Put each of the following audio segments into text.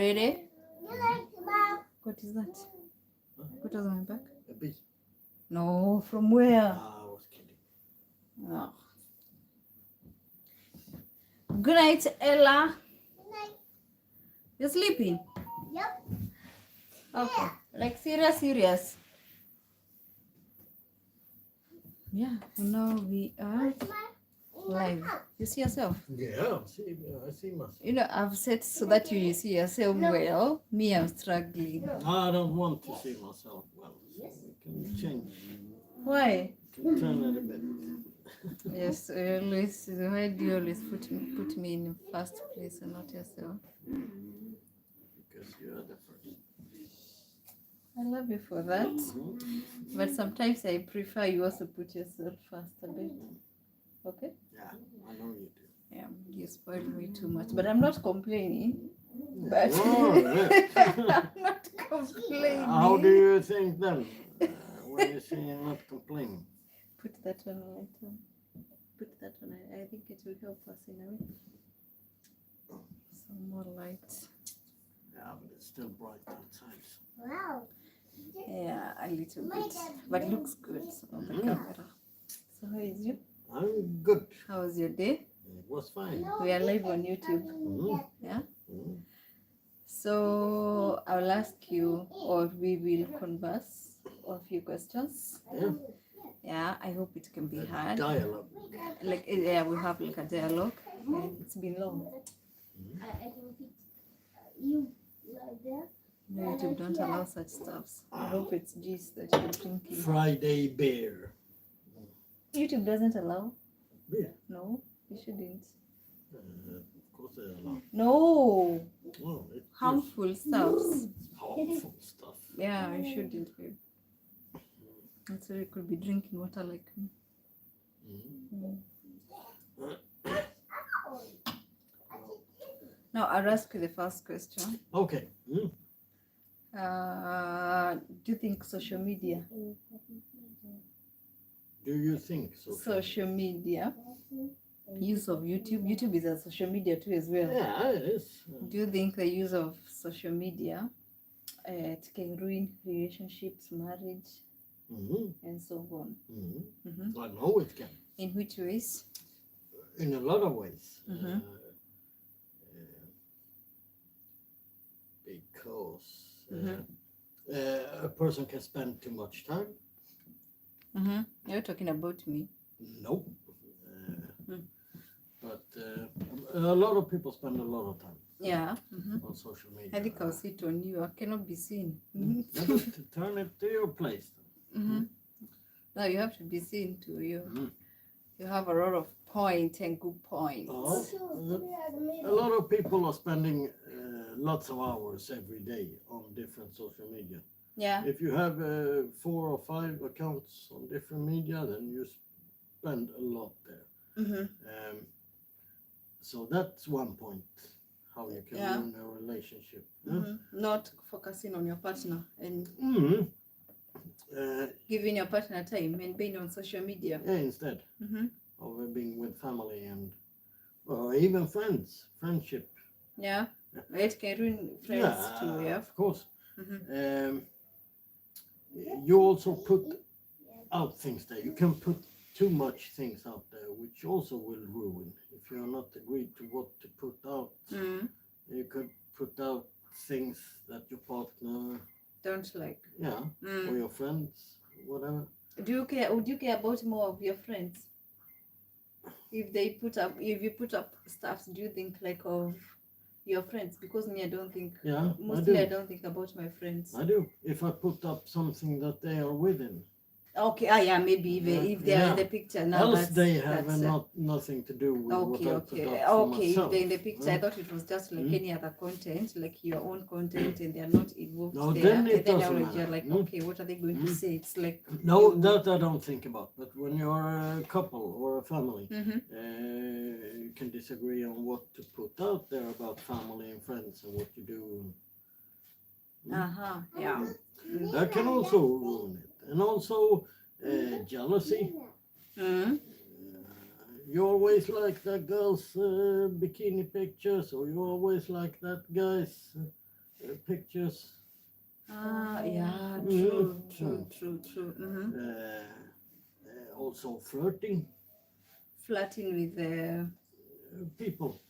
ready? What is that? What was on my back? A bee. No, from where? I was kidding. Oh. Good night, Ella. You're sleeping? Yep. Okay. Like serious. Yeah, and now we are live. You see yourself? Yeah, I see myself. You know, I've said so that you see yourself well. Me, I'm struggling. I don't want to see myself well, so we can change. Why? We can turn it a bit. Yes, always. Why do you always put me in first place and not yourself? Because you are the first. I love you for that. But sometimes I prefer you also put yourself first a bit. Okay? Yeah, I know you do. Yeah, you spoil me too much. But I'm not complaining. But Oh, yeah. I'm not complaining. How do you think then? When you say you're not complaining? Put that one later. Put that one. I think it will help us in a way. Some more light. Yeah, but it's still bright outside. Wow. Yeah, a little bit. But it looks good on the camera. So how is you? I'm good. How was your day? It was fine. We are live on YouTube. Yeah. So I'll ask you, or we will converse on a few questions. Yeah. Yeah, I hope it can be heard. Dialogue. Like, yeah, we have like a dialogue. And it's been long. I can fit you right there. No, YouTube don't allow such stuffs. I hope it's juice that you're drinking. Friday beer. YouTube doesn't allow? Beer. No, you shouldn't. Of course they allow. No, Well, it's harmful stuffs. harmful stuff. Yeah, you shouldn't, babe. And so you could be drinking water like me. Now, I'll ask you the first question. Okay. Do you think social media? Do you think so? Social media, use of YouTube. YouTube is a social media too as well. Yeah, it is. Do you think the use of social media it can ruin relationships, marriage, and so on? I know it can. In which ways? In a lot of ways. Because a person can spend too much time. You're talking about me. Nope. But a lot of people spend a lot of time Yeah. on social media. I think I'll sit on you. I cannot be seen. Turn it to your place. Now you have to be seen too. You have a lot of points and good points. A lot of people are spending lots of hours every day on different social media. Yeah. If you have 4 or 5 accounts on different media, then you spend a lot there. So that's one point, how you can ruin a relationship. Not focusing on your partner and Uh, giving your partner time and being on social media. yeah, instead of being with family and or even friendship. Yeah. It can ruin friends too, yeah. Of course. You also put out things there. You can put too much things out there, which also will ruin. If you're not agreed to what to put out, you could put out things that your partner, Don't like. or your friends, whatever. Do you care? Would you care about more of your friends? If you put up stuff, do you think like of your friends? Because me, I don't think. Yeah, Mostly, I don't think about my friends. I do. If I put up something that they are within. Okay. Yeah. Maybe if they are in the picture now. Else they have nothing to do with what I put up for Okay. If myself. they're in the picture, I thought it was just like any other content, like your own content, and they are not involved No, there. then it And then doesn't you're matter. like, okay, what are they going to say? It's like No, that I don't think about. But when you're a couple or a family, you can disagree on what to put out there about family and friends and what you do. Yeah. That can also ruin it. And also jealousy. You always like that girl's bikini pictures, or you always like that guy's pictures. Yeah, Mhm. true. Mm-hmm. Also flirting Flirting with the. people.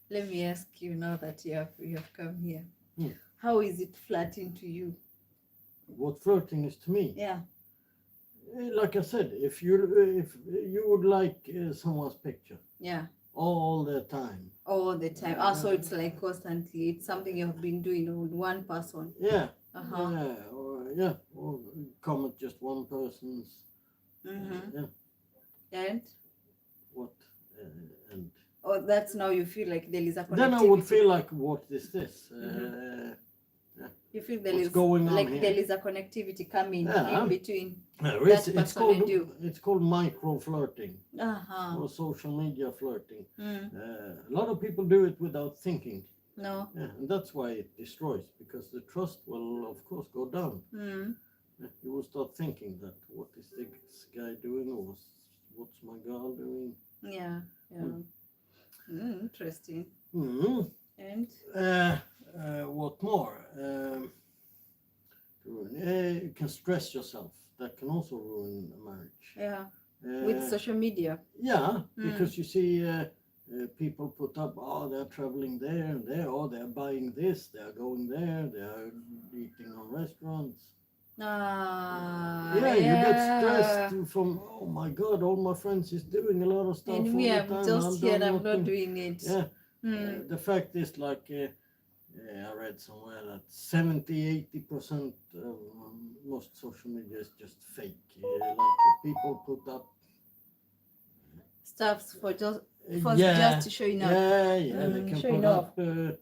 Let me ask you now that you have come here. Hmm. How is it flirting to you? What flirting is to me. Yeah. Like I said, if you would like someone's picture Yeah. all the time. All the time. Also, it's like constantly. It's something you have been doing with one person. Yeah. Uh-huh. Or comment just one person's. Mm-hmm. Yeah. And What? And that's now you feel like there is a connectivity. then I would feel like, what is this? You feel there What's is going on like here? there is a connectivity coming Yeah. in between. There is, That it's person and called you. it's called micro flirting Uh-huh. or social media flirting. Mm. A lot of people do it without thinking. No. Yeah, and that's why it destroys, because the trust will of course go down. Mm. You will start thinking that, what is this guy doing, or what's my girl doing? Yeah. Interesting. Mhm. And What more? You can stress yourself. That can also ruin a marriage. yeah, with social media. Yeah, because you see people put up, oh, they're traveling there and there, oh, they're buying this, they're going there, they're eating on restaurants. Yeah, you get stressed from, oh my God, all my friends is doing a lot of stuff And all we the are time. just here. I'm not nothing. doing it. Yeah, Mm. the fact is, like, I read somewhere that 70-80% of most social media is just fake. Like people put up Stuff for just yeah, just showing up. yeah, they can showing put off. up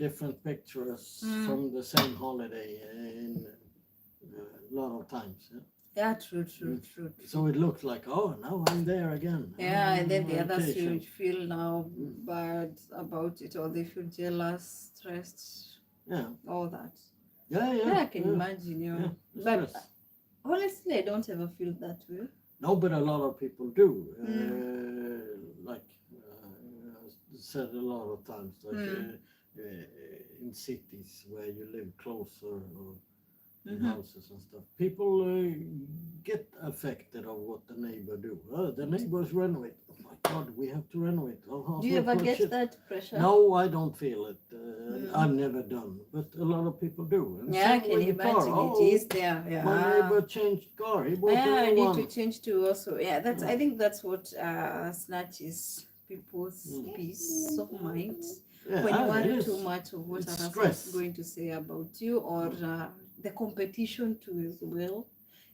different pictures Mm. from the same holiday in a lot of times. Yeah? Yeah, true. So it looks like, oh, now I'm there again. Yeah, and then I'm the on others vacation. feel now bad about it, or they feel jealous, stressed, Yeah, all that. yeah. I can imagine, Yeah, the But stress. honestly, I don't ever feel that way. No, but a lot of people do. Like said a lot of times, like in cities where you live closer or in houses and stuff, people get affected of what the neighbor do. Oh, the neighbors renovate. Oh my God, we have to renovate. Our house Do you looks ever like get shit. that pressure? No, I don't feel it. I've never done, but a lot of people do. And Yeah, I same can with the car. imagine Oh, it is there. Yeah. my neighbor changed car. He bought Yeah, a I new need one. to change to also. Yeah, that's. I think that's what snatches people's peace of mind. Yeah, When you it worry is. too much of what It's others stress. are going to say about you, or the competition too as well,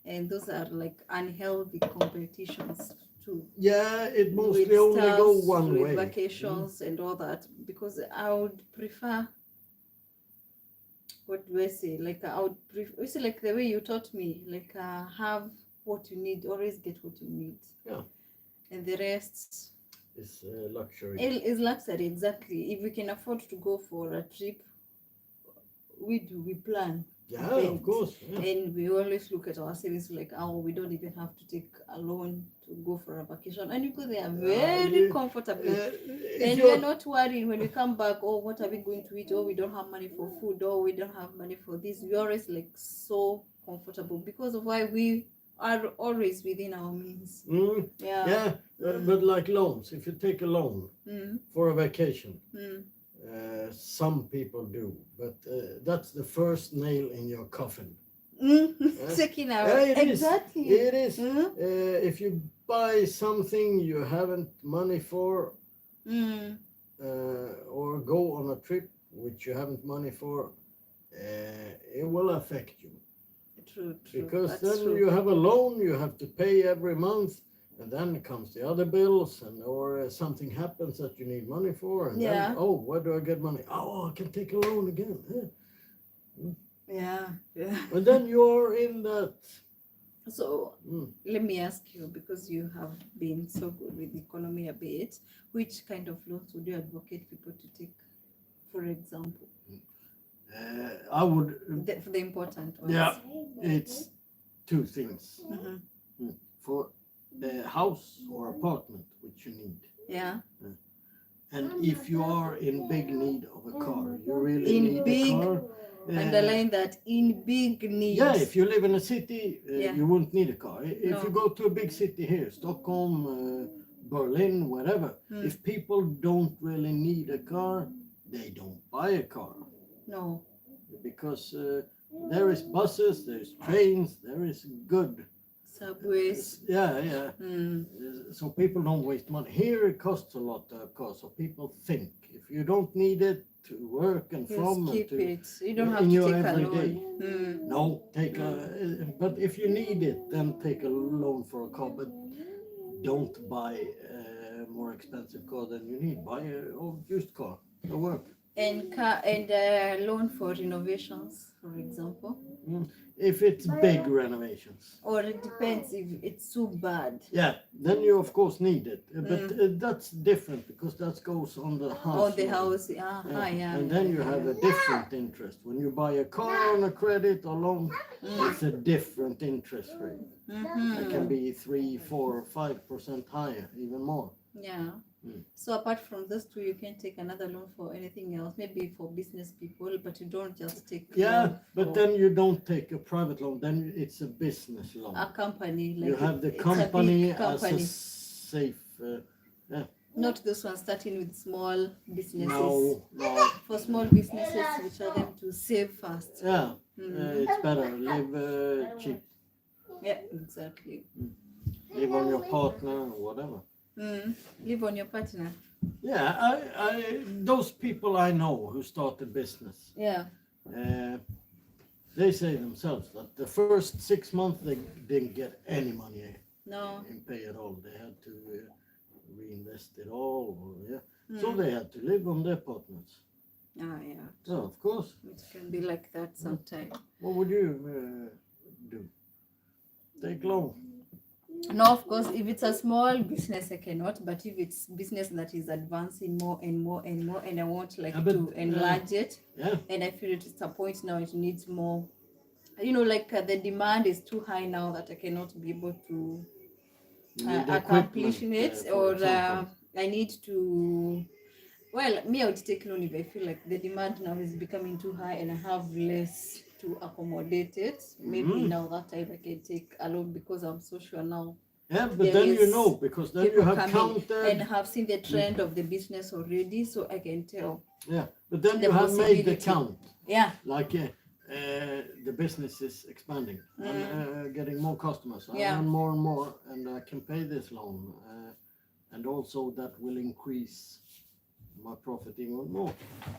and those are like unhealthy competitions too. Yeah, it mostly With only go stuff, one with way. vacations and all that, because I would prefer. What do I say? Like I would prefer. You see, like the way you taught me, like have what you need, always get what you need. Yeah. And the rest It's luxury. is luxury. Exactly. If we can afford to go for a trip, we plan. Yeah, spend. of course. Yeah. And we always look at our savings like, oh, we don't even have to take a loan to go for a vacation. And you go there very comfortably. And we are not worrying when we come back, oh, what are we going to eat? Oh, we don't have money for food. Oh, we don't have money for this. We're always like so comfortable because of why we are always within our means. Yeah, but like loans, if you take a loan for a vacation, some people do, but that's the first nail in your coffin. Checking out. Yeah, it is. Exactly. It is. If you buy something you haven't money for, or go on a trip which you haven't money for, it will affect you. True. Because That's then true. you have a loan you have to pay every month, and then comes the other bills, or something happens that you need money for, and then, oh, where do I get money? Oh, I can take a loan again. Yeah. And then you're in that. So let me ask you, because you have been so good with the economy a bit, which kind of loans would you advocate people to take, for example? I would. For the important ones. Yeah, it's two things. For a house or apartment, which you need. Yeah. And if you are in big need of a car, you really In need big- a car. Underline that, in big need. Yeah, if you live in a city, Yeah. you won't need a car. If No. you go to a big city here, Stockholm, Berlin, wherever, if people don't really need a car, they don't buy a car. No. Because there is buses, there's trains, there is good. Subways. Yeah. Mm. So people don't waste money. Here it costs a lot to have cars, so people think if you don't need it to work and Just from and keep to it. You don't have in to your take a everyday. loan. Mm. No, take a. But if you need it, then take a loan for a car. But don't buy a more expensive car than you need. Buy a old used car. It'll work. And loan for renovations, for example. If it's big renovations. Or it depends if it's too bad. Yeah, then you of course need it. But that's different because that goes on the house. Or the loan. house. Yeah. And then you have a different interest. When you buy a car on a credit or loan, it's a different interest rate. It can be 3, 4, 5% higher, even more. Yeah. So apart from those two, you can take another loan for anything else, maybe for business people, but you don't just take Yeah, loan but for then you don't take a private loan. Then it's a business loan. a company. Like You have the it's a big company as a company. safe. Not those ones starting with small businesses. No. For small businesses, we tell them to save fast. Yeah, it's better. Live cheap. Yeah, exactly. Live on your partner or whatever. Live on your partner. Yeah, I those people I know who started business, Yeah. they say themselves that the first 6 months they didn't get any money No. in pay at all. They had to reinvest it all. So they had to live on their partners. Yeah. So of course, It can be like that sometimes. what would you do? Take loan. No, of course, if it's a small business, I cannot. But if it's business that is advancing more and more and more, and I want like Yeah, but, to enlarge it, Yeah, and I feel it's a point now it needs more. You know, like the demand is too high now that I cannot be able to you need accomplishing equipment, it, for or example. I need to. Well, me, I would take loan if I feel like the demand now is becoming too high and I have less to accommodate it. Maybe now that time I can take a loan because I'm so sure now. Yeah, but There then you is know because then you People have come in counted. and have seen the trend of the business already, so I can tell. Yeah, but then the you have made the possibility. count. Yeah. Like the business is expanding and getting more customers. I Yeah. earn more and more, and I can pay this loan, and also that will increase my profit even more.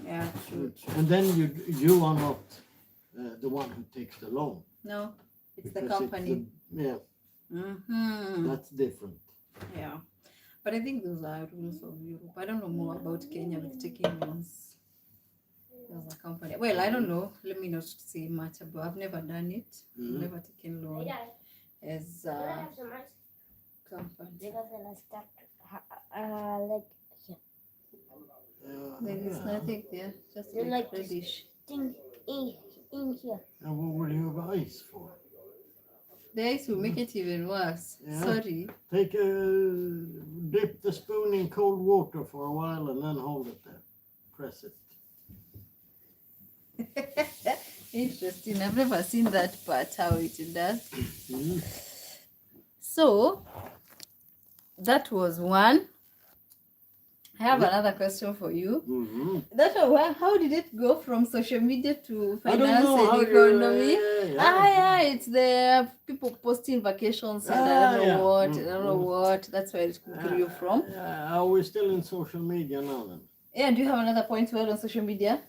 Yeah, true. And then you are not the one who takes the loan. No, it's the because company. yeah, that's different. Yeah. But I think those are rules of Europe. I don't know more about Kenya with taking loans as a company. Well, I don't know. Let me not say much about. I've never done it. I've never taken loan as a company. Because then I start like here. There is nothing there, just You like like this? reddish. Thing in here. And what would you have ice for? The ice will make it even worse. Yeah. Sorry. Dip the spoon in cold water for a while and then hold it there. Press it. Interesting. I've never seen that part, how it does. Mhm. So, that was one. I have another question for you. Mhm. How did it go from social media to I don't finance know how and you- economy? yeah. It's the people posting vacations and I don't know what, I don't know what. That's where it grew from. Are we still in social media now then? Yeah, do you have another point well on social media?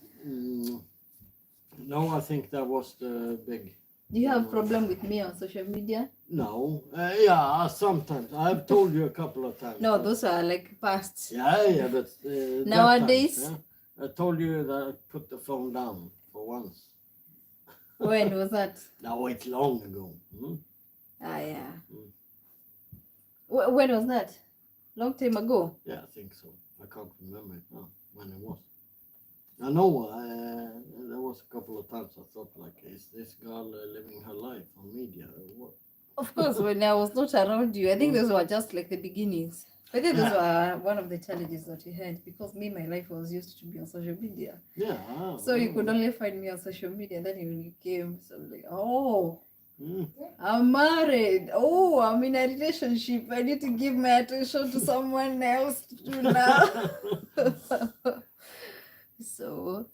No, I think that was the big. Do you have a problem with me on social media? No, yeah, sometimes. I've told you a couple of times. No, but- those are like past. Yeah, but that Nowadays? times, yeah. I told you that I put the phone down for once. When was that? Now it's long ago. Yeah. When was that? Long time ago. Yeah, I think so. I can't remember it now when it was. I know there was a couple of times I thought like, is this girl living her life on media or what? Of course, when I was not around you, I think those were just like the beginnings. I think those Yeah. were one of the challenges that you had because me, my life was used to be on social media. Yeah. So you could only find me on social media. And then when you came, so I'm like, oh, Mm. I'm married. Oh, I'm in a relationship. I need to give my attention to someone else too now. So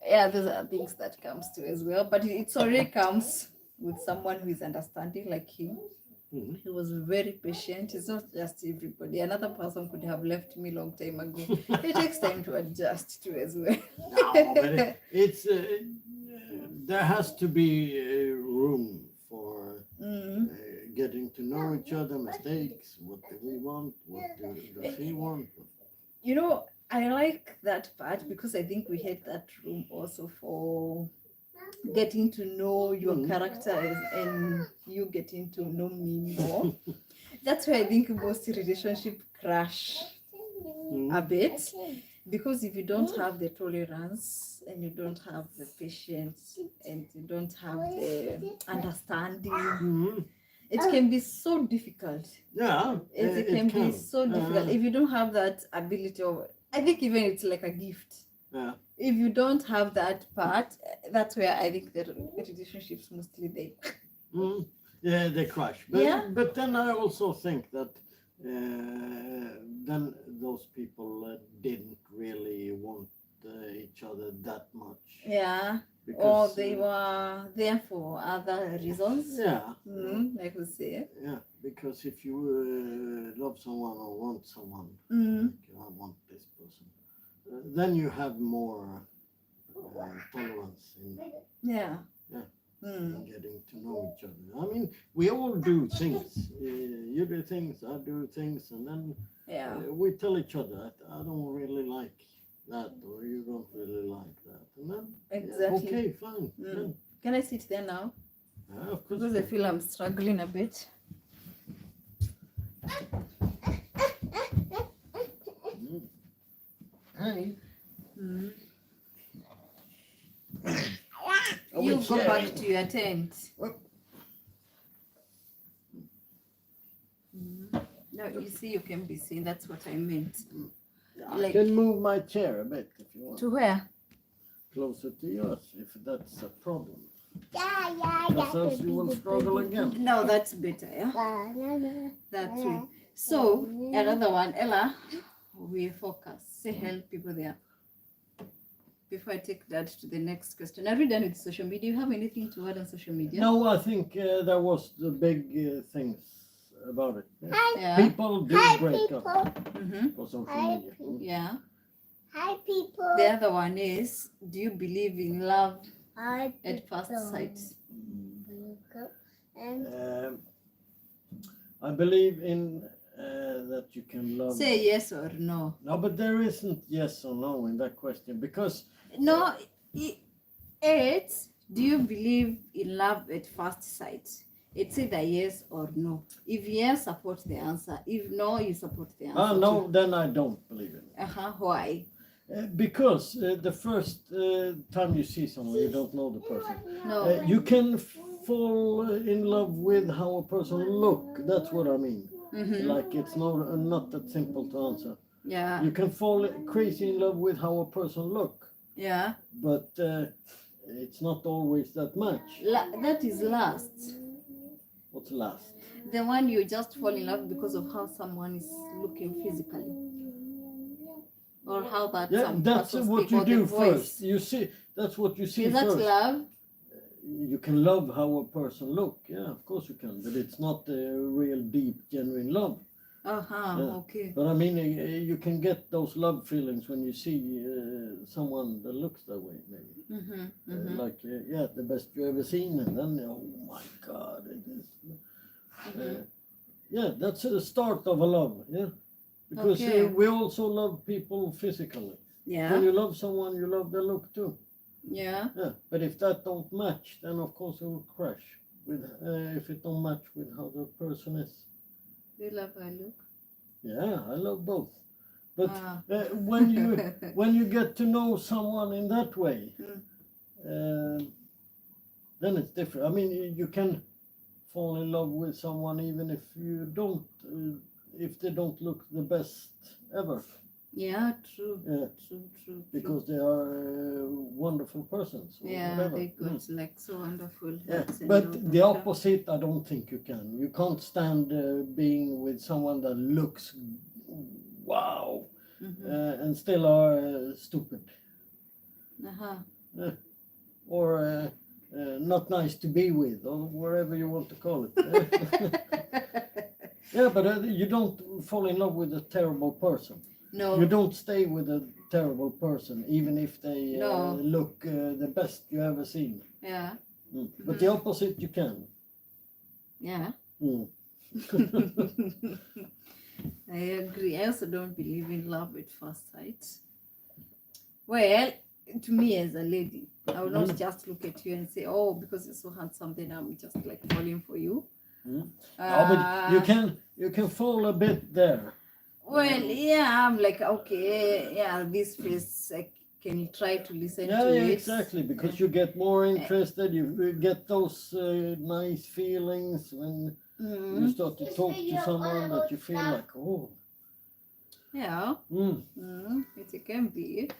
yeah, those are things that comes to as well. But it already comes with someone who is understanding like him. Mhm. He was very patient. It's not just everybody. Another person could have left me long time ago. It takes time to adjust to as well. No, but it's there has to be room for Mm. getting to know each other, mistakes, what do we want, does he want. You know, I like that part because I think we had that room also for getting to know your Mm. character and you getting to know me more. That's why I think most relationship crash Mm. a bit because if you don't have the tolerance and you don't have the patience and you don't have the understanding, Mhm. it can be so difficult. Yeah, It can be so difficult if you don't have that ability. Of, I think even it's like a gift. Yeah. If you don't have that part, that's where I think the relationships mostly they. Mm. Yeah, they crash. But, Yeah. but then I also think that then those people didn't really want each other that much. Yeah. Or Because, they were there for other reasons. Yeah. Like we say. Yeah, because if you love someone or want someone, Mm. like I want this person, then you have more tolerance Yeah. Yeah. Mm. in getting to know each other. I mean, we all do things. You do things, I do things, and then Yeah. we tell each other, I don't really like that, or you don't really like that. And then, Exactly. okay, fine. Mm. Then, Can I sit there now? of course. Because I feel I'm struggling a bit. Mm. Hi. Mm. Are You we go sharing? back to your tent. Well- No, you see, you can be seen. That's what I meant. I Like- can move my chair a bit if you want. To where? Closer to yours, if that's a problem. Yeah. Because else you will struggle again. No, that's better. Yeah, that's it. So another one, Ella. We focus. Say help people there. Before I take that to the next question, are we done with social media? You have anything to add on social media? No, I think that was the big things about it. Yeah. People do Hi, break people. up Mm-hmm. for social Hi, media. people. Yeah. Hi, people. The other one is, do you believe in love Hi, at first sight? And I believe in that you can love. Say yes or no. No, but there isn't yes or no in that question because No, it's do you believe in love at first sight? It's either yes or no. If yes, support the answer. If no, you support the answer. no, then I don't believe in it. Why? Because the first time you see someone, you don't know the person. No. You can fall in love with how a person look. That's what I mean. Mm-hmm. Like it's not that simple to answer. Yeah. You can fall crazy in love with how a person look, Yeah. but it's not always that much. That is last. What's last? The one you just fall in love because of how someone is looking physically. Or how that Yeah, some that's person what speak, you or the do voice. first. You see, that's what you see Is that first. love? You can love how a person look. Yeah, of course you can, but it's not a real deep, genuine love. Yeah. Okay. But I mean, you can get those love feelings when you see someone that looks that way, maybe. Mm-hmm. Mm-hmm. Like, yeah, the best you ever seen, and then, oh my God, it is. Mm-hmm. Yeah, that's the start of a love, yeah. Because Okay. we also love people physically. Yeah. When you love someone, you love their look too. Yeah. Yeah, but if that don't match, then of course it will crash. With if it don't match with how the person is. Do you love her look? Yeah, I love both. But Ah. when you get to know someone in that way, then it's different. I mean, you can fall in love with someone even if you don't, if they don't look the best ever. Yeah, true. Yeah, True. because they are wonderful persons. Or Yeah, whatever. they got like so wonderful Yeah, hearts and but all the that. opposite, I don't think you can. You can't stand being with someone that looks wow and still are stupid Uh-huh. or not nice to be with, or whatever you want to call it. Yeah, but you don't fall in love with a terrible person. No. You don't stay with a terrible person, even if they No. look the best you ever seen. Yeah. But the opposite, you can. Yeah. Mm. I agree. I also don't believe in love at first sight. Well, to me as a lady, I will not just look at you and say, "Oh, because you're so handsome, then I'm just like falling for you." No, but you can fall a bit there. Well, yeah, I'm like, okay, yeah, this face, I can try to listen Yeah, to yeah, it. exactly. Because you get more interested. You get those nice feelings when you start to talk to someone that you feel like, oh. Yeah. It can be.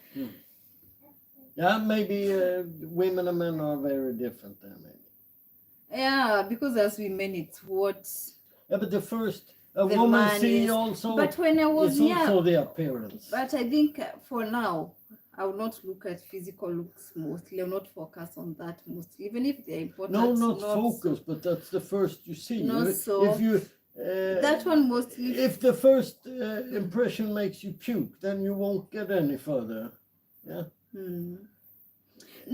Yeah, maybe women and men are very different there, maybe. Yeah, because as women, it's what. Yeah, but the first a The woman man see is- also. But when I was it's young, also the appearance. but I think for now, I will not look at physical looks mostly. I will not focus on that mostly, even if they're important. No, not focus, but that's the first you see. Not so. If you That one mostly. if the first impression makes you puke, then you won't get any further. Yeah.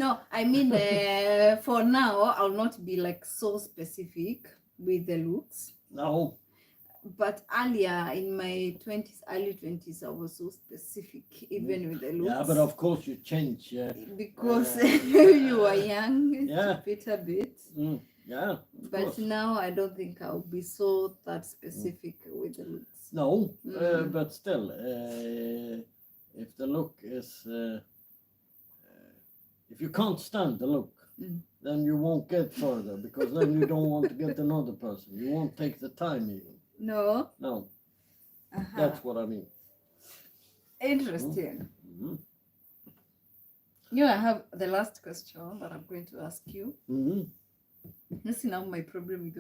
No, I mean, for now, I'll not be like so specific with the looks. No. But earlier in my 20s, early 20s, I was so specific, even with the looks. Yeah, but of course you change. Because you were young, Yeah. a bit. Yeah. But course. now I don't think I'll be so that specific with the looks. No, but still, if the look is, if you can't stand the look, then you won't get further, because then you don't want to get another person. You won't take the time even. No? No, Uh-huh. that's what I mean. Interesting. I have the last question that I'm going to ask you. You see now my problem with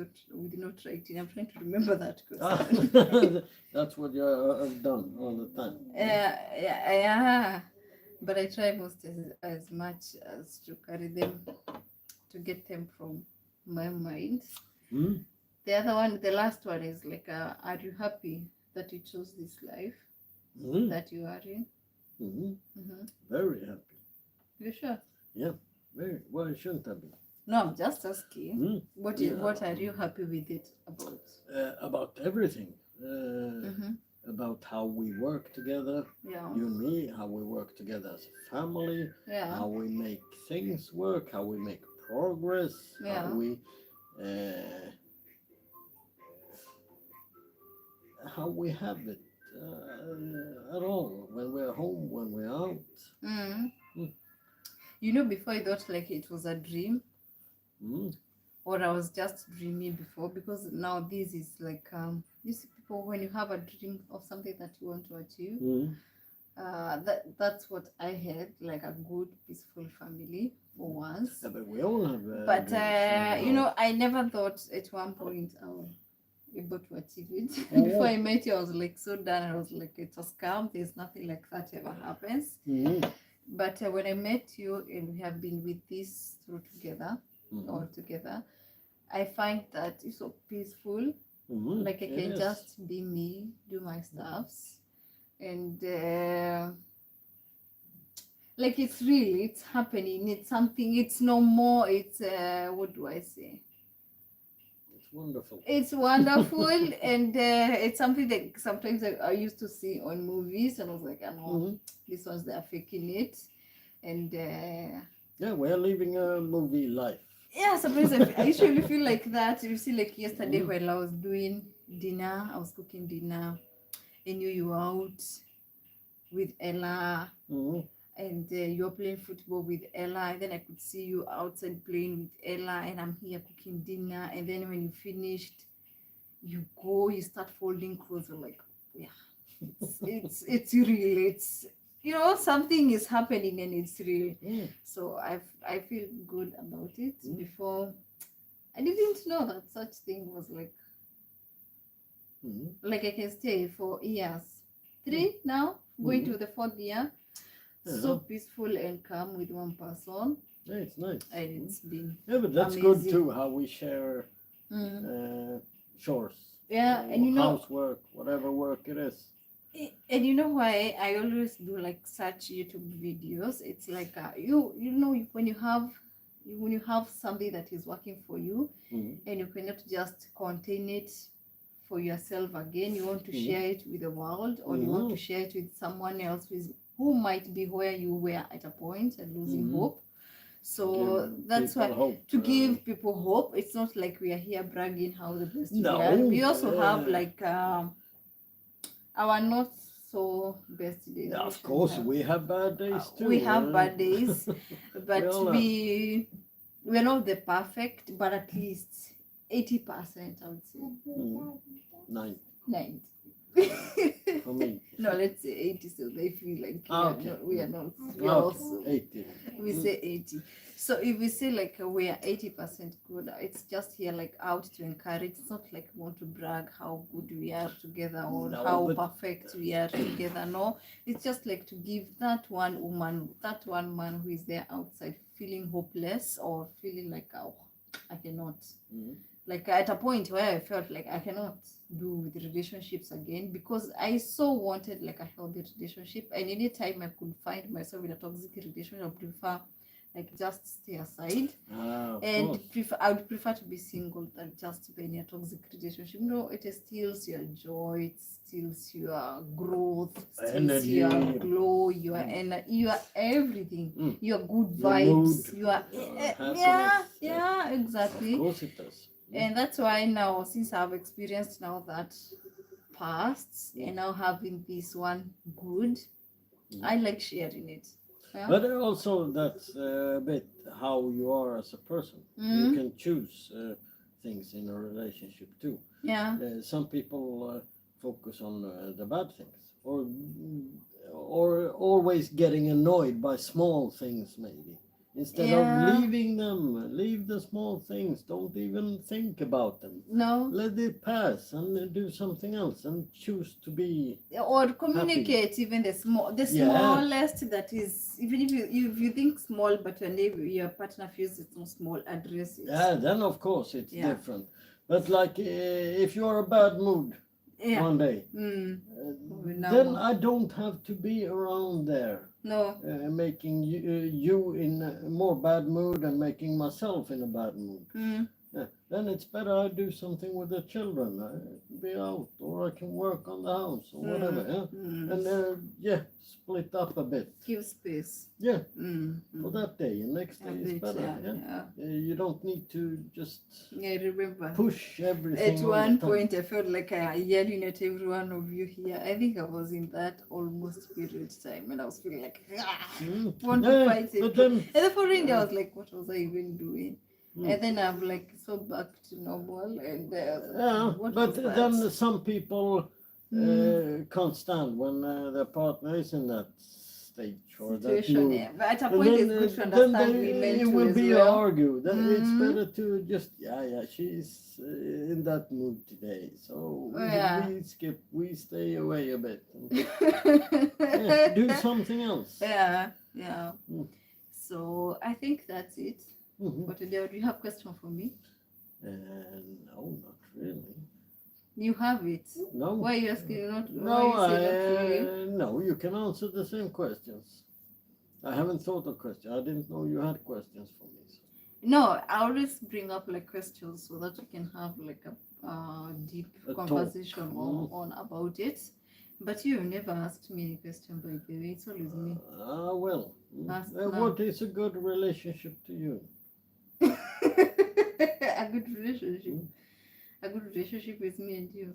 not writing. I'm trying to remember that question. That's what you have done all the time. Yeah. But I try most as much as to carry them, to get them from my mind. The other one, the last one is like, are you happy that you chose this life that you are in? Very happy. You sure? Yeah, very. Why shouldn't I be? No, I'm just asking. What are you happy with it about? About everything. About how we work together, you and me, how we work together as a family, how we make things work, how we make progress, how we have it at all, when we're home, when we're out. Before I thought like it was a dream, or I was just dreaming before, because now this is like you see people, when you have a dream of something that you want to achieve, that's what I had, like a good peaceful family for once. Yeah, but we all have but I never thought at one point I will be able to achieve it. Before I met you, I was like so done. I was like, it's a scam, there's nothing like that ever happens. But when I met you and we have been with this through together, all together, I find that it's so peaceful. Like I can just be me, do my stuffs, and like it's happening. It's something. It's no more. It's what do I say? It's wonderful. It's wonderful, and it's something that sometimes I used to see on movies, and I was like, I know this one's they're faking it, and yeah, we're living a movie life. Yeah, sometimes I usually feel like that. You see, like yesterday while I was doing dinner, I was cooking dinner, and you were out with Ella. and you're playing football with Ella, and then I could see you outside playing with Ella, and I'm here cooking dinner, and then when you finished, you go, you start folding clothes. You're like, yeah, it's real. It's, you know, something is happening and it's real. Mm. So I feel good about it. Mm. Before, I didn't know that such thing was Mm. like I can stay for years. 3 now, going Mm. to the 4th year. So peaceful and calm with one person, Yeah, it's nice. and it's been Yeah, but that's good amazing. too. How we share mm. chores. Yeah, or and you know, housework, whatever work it is. and you know why I always do like such YouTube videos. It's like you know, when you have something that is working for you, Mm. and you cannot just contain it for yourself again. You want to share it with the world, or you want to share it with someone else who might be where you were at a point and losing hope. So Give that's people why, hope, to give people hope. It's not like we are here bragging how the best we No, are. We also have like our not so best days. Yeah, of course, we have bad days too. We have bad days, but all we're not the perfect, but at least 80%, I would say. 9 90. for me. No, let's say 80, so they feel like we are not. We are Okay, also, 80. we say 80. So if we say like we are 80% good, it's just here like out to encourage. It's not like we want to brag how good we are together or No, how but- perfect we are together. No, it's just like to give that one woman, that one man who is there outside feeling hopeless or feeling like, oh, I cannot. Mm. Like at a point where I felt like I cannot do with relationships again, because I so wanted like a healthy relationship, and anytime I could find myself in a toxic relationship, I prefer like just stay aside, Of and course. I would prefer to be single than just to be in a toxic relationship. No, it steals your joy, it steals your growth, steals Energy. your glow, your your everything, Mm. your good Your vibes, mood, your happiness. yeah, exactly. Of course it does. And that's why now, since I've experienced now that past, and now having this one good, I like sharing it. Yeah? But also that's a bit how you are as a person. You can choose things in a relationship too. Yeah. Some people focus on the bad things, or always getting annoyed by small things maybe. Instead of leaving them, leave the small things. Don't even think about them. No. Let it pass and do something else and choose to be. Or communicate even the smallest that is, even if you think small, but when your partner feels it's not small, address it. Yeah, then of course it's different. But like if you're a bad mood one day, then I don't have to be around there. No. Making you in a more bad mood and making myself in a bad mood. Then it's better I do something with the children. Be out, or I can work on the house or whatever. And split up a bit. Give space. Yeah, for that day. And next day is better. You don't need to just remember. push everything. At one point, I felt like yelling at every one of you here. I think I was in that almost period time, and I was feeling like, want to fight it. And the following day, I was like, what was I even doing? And then I'm like so back to normal, and but then some people can't stand when their partner is in that stage or that mood. Yeah. But at a point, it's good to understand women too will as be well. argued. Then it's better to just she's in that mood today, so we stay away a bit. Do something else. Yeah. So I think that's it. For today, do you have a question for me? No, not really. You have it. No. Why are you asking? No, you can answer the same questions. I haven't thought of questions. I didn't know you had questions for me. So. No, I always bring up like questions so that we can have like a deep conversation on about it. But you never asked me any question, by the way. It's always me. Well. What is a good relationship to you? A good relationship. A good relationship with me and you.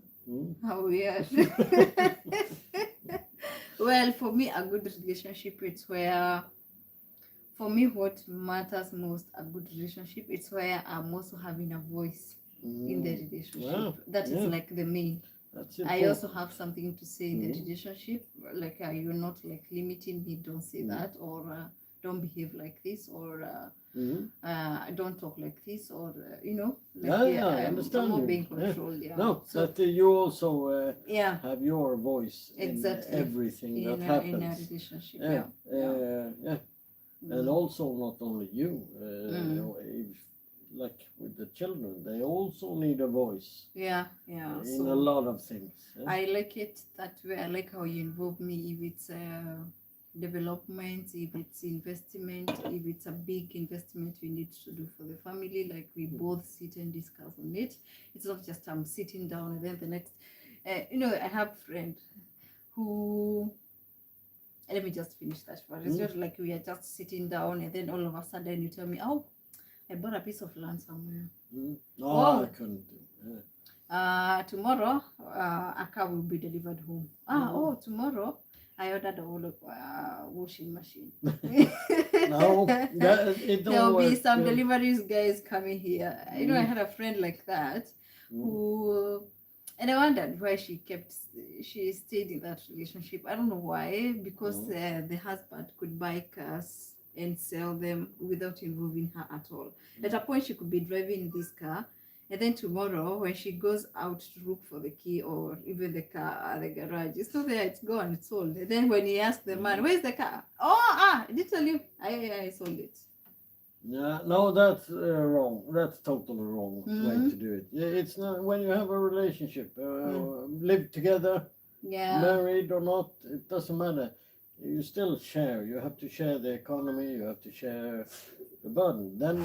How weird. Well, for me, a good relationship, it's where, for me, what matters most, a good relationship, it's where I'm also having a voice in the relationship. Wow. That is Yeah. like the main. That's I important. also have something to say in the Mhm. relationship, like you're not like limiting me, don't say Mhm. that, or don't behave like this, or Mhm. don't talk like this, or you know, like Yeah, I I'm understand not you. being Yeah. controlled. Yeah. No, So but you also yeah, have your voice exactly. in everything that in a happens. relationship. Yeah, Yeah. yeah. And Mm. also not only you, like with the children, they also need a voice Yeah. in So a lot of things. I like it that way. I like how you involve me, if it's development, if it's investment, if it's a big investment we need to do for the family, like we both sit and discuss on it. It's not just I'm sitting down and then the next, you know, I have a friend who, let me just finish that part. It's not like we are just sitting down and then all of a sudden you tell me, oh, I bought a piece of land somewhere. No, I couldn't do. Yeah. Tomorrow a car will be delivered home. Oh, tomorrow I ordered a whole washing machine. No, it don't There'll be work. some deliveries guys coming here. You know, I Mm. had a friend like that Mm. who, and I wondered why she stayed in that relationship. I don't know why, because the husband could buy cars and sell them without involving her at all. At a point, she could be driving this car, and then tomorrow, when she goes out to look for the key or even the car at the garage, it's not there, it's gone, it's sold. And then when he asks the man, where's the car? Oh, I did tell you, I sold it. Yeah, no, that's wrong. That's totally wrong way to do it. It's not when you have a relationship, live together, Yeah. married or not, it doesn't matter. You still share. You have to share the economy. You have to share the burden. Then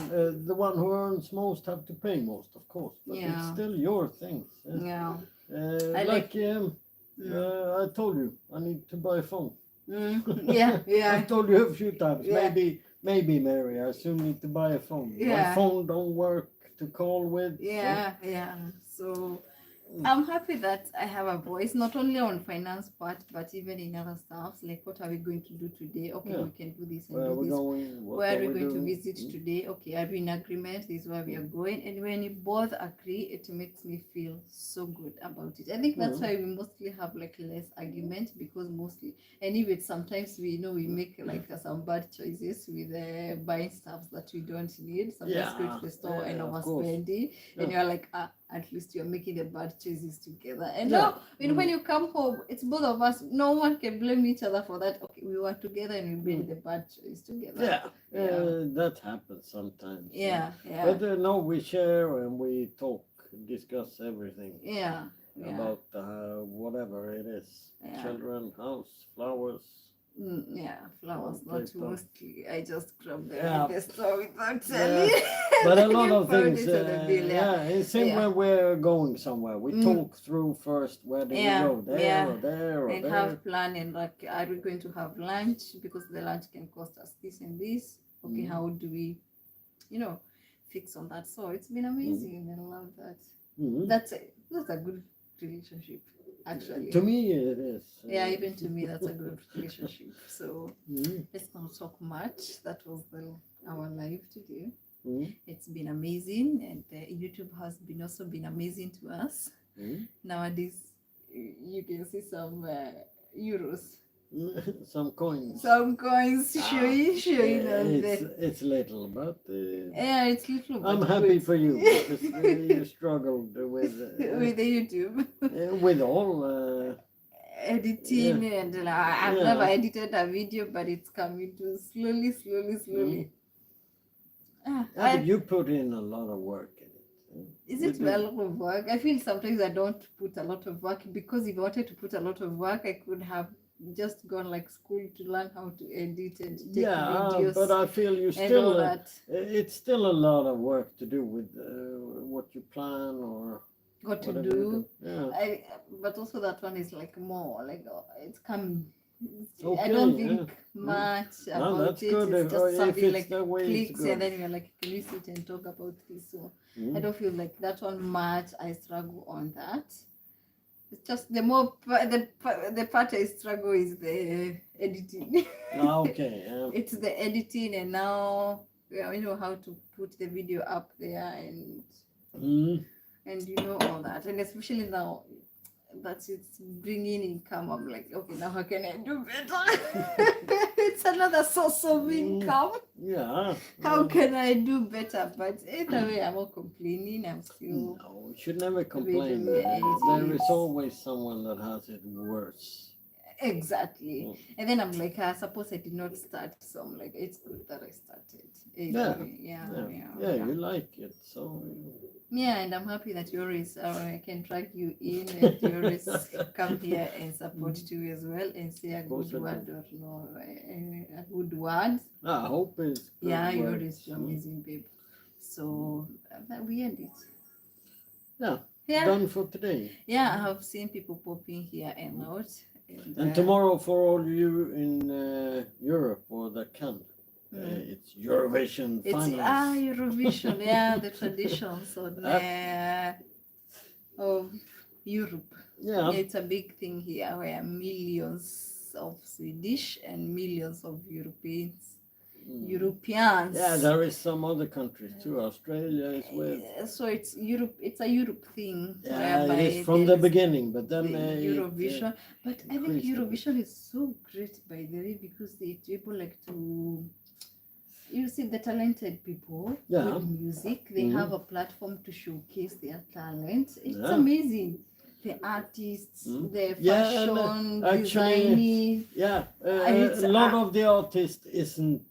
the one who earns most have to pay most, of course. But it's Yeah. still your things. Yeah. I told you, I need to buy a phone. Yeah. I've told you a few times. Yeah. Maybe, Mary, I soon need to buy a phone. My Yeah. phone don't work to call with. Yeah. So I'm happy that I have a voice, not only on finance part, but even in other stuff. Like, what are we going to do today? Okay, Yeah. we can do this and Where are do we this. going? What Where are we we going to doing? visit today? Okay, are we in agreement? This is where we are going. And when you both agree, it makes me feel so good about it. I think that's why we mostly have like less argument, because mostly, and even sometimes we know we make like some bad choices with buying stuff that we don't need. Sometimes go to the store and of course. overspending, and Yeah. you're like, at least you're making the bad choices together. And Yeah. no, when you come home, it's both of us. No one can blame each other for that. Okay, we were together and we made the bad choice together. That happens sometimes. Yeah. But no, we share and we talk, discuss everything Yeah. about whatever it is. Yeah. Children, house, flowers. Flowers, Okay, not so- mostly. I just grabbed them Yeah. in the store without Yeah. telling. But a lot You of found things, it on the bill, it's same Yeah. when we're going somewhere. We Mm. talk through first, where do we go? There or there or and there. have plan, and like, are we going to have lunch? Because the lunch can cost us this and this. Okay, how do we, fix on that? So it's been amazing, and I love that. Mhm. That's a good relationship, actually. To me, it is. Yeah, even to me, that's a good relationship. So Mhm. let's not talk much. That was our live today. Mhm. It's been amazing, and YouTube has also been amazing to us. Mhm. Nowadays, you can see some euros, Some coins. some coins showing on there. It's little, but Yeah, it's little. But I'm happy good. for you because you struggled with with the YouTube with all. editing, and I've Yeah. never edited a video, but it's coming to slowly. But you put in a lot of work in it. Is You it do. a lot of work? I feel sometimes I don't put a lot of work, because if I wanted to put a lot of work, I could have just gone like school to learn how to edit and take videos. But I feel you and still. all that. It's still a lot of work to do with what you plan or What to whatever you do. Yeah. But also that one is like more like it's coming. I Okay, don't yeah. think much No, about that's it. good. It's If just something it's like the way it's clicks, good. and then you're like, can we sit and talk about this? So I Mhm. don't feel like that one much. I struggle on that. It's just the more the part I struggle is the editing. Okay. It's the editing, and now you know how to put the video up there and you know all that, and especially now that it's bringing income, I'm like, okay, now how can I do better? It's another source of income. Yeah. How can I do better? But either way, I'm not complaining. I'm still No, you should never complain. Really, There is it's- always someone that has it worse. exactly. And then I'm like, I suppose I did not start, so I'm like, it's good that I started. Either way, Yeah, you like it, so Yeah, and I'm happy that you always I can drag you in and you always come here and support too as well and say a course good I word or no a good word. I hope it's good Yeah, you work. always do amazing, babe. So we end it. Yeah, Yeah, done for today. yeah. I have seen people popping here and out. And tomorrow, for all you in Europe or that can, it's Eurovision it's finals. Eurovision. Yeah, the traditions of Europe. Yeah, It's a big thing here where millions of Swedish and millions of Europeans. yeah, there is some other countries too. Australia is with. So it's Europe. It's a Europe thing. Yeah, it whereby is from the there's beginning, but then the Eurovision. But I think increased a bit. Eurovision is so great, by the way, because they people like to. You see the talented people Yeah. with music. They Mhm. have a platform to showcase their talent. It's Yeah. amazing. The artists, Mhm. the Yeah, and, fashion actually, designing. Yeah, It's, a lot of the artists isn't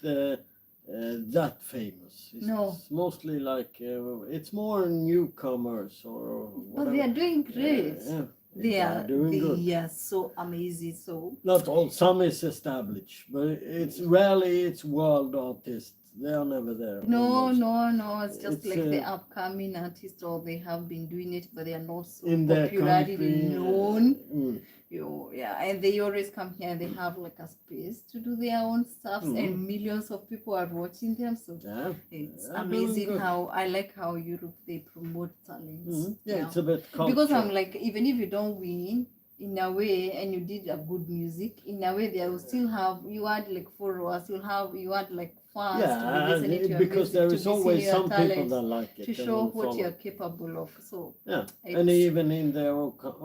that famous. It's No. mostly like it's more newcomers or But whatever. they are doing great. Yeah, They are doing good. They are so amazing. So Not all, some is established, but it's rarely it's world artists. They are never there. no, almost. no. It's just It's, like the upcoming artists, or they have been doing it, but they are not so In their popularly country. known. Mm. Yeah, and they always come here and they have like a space to do their own stuff, and millions of people are watching them. So Yeah. it's They're doing amazing good. how I like how Europe they promote talents. Yeah, it's a bit culture. Because I'm like, even if you don't win in a way and you did a good music, in a way they will still have you had like followers, you had like fans to be listening to your because music, there to is be always seeing your some people talent, that like it to and show will what follow. you're capable of. So Yeah, it's, and even in their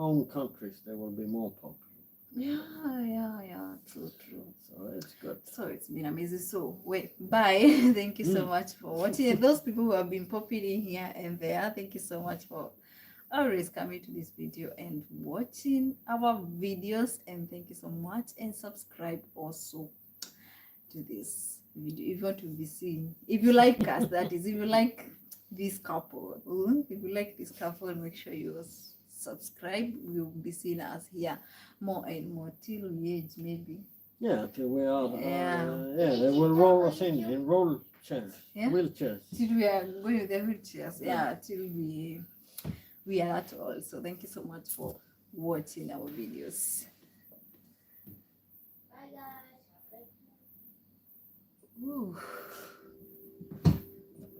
own countries, they will be more popular. yeah, true. So it's good. So it's been amazing. So wait, bye. Thank you so much for watching. And those people who have been popping in here and there, thank you so much for always coming to this video and watching our videos. And thank you so much. And subscribe also to this video if you want to be seen. If you like us, that is, if you like this couple, make sure you subscribe. We'll be seeing us here more and more till we age, maybe. Yeah, till we are. Yeah. They will roll us in roll chairs, Yeah. wheelchairs. Till we are going with the wheelchairs. Yeah, till we are at all. So thank you so much for watching our videos. Bye guys. Woo.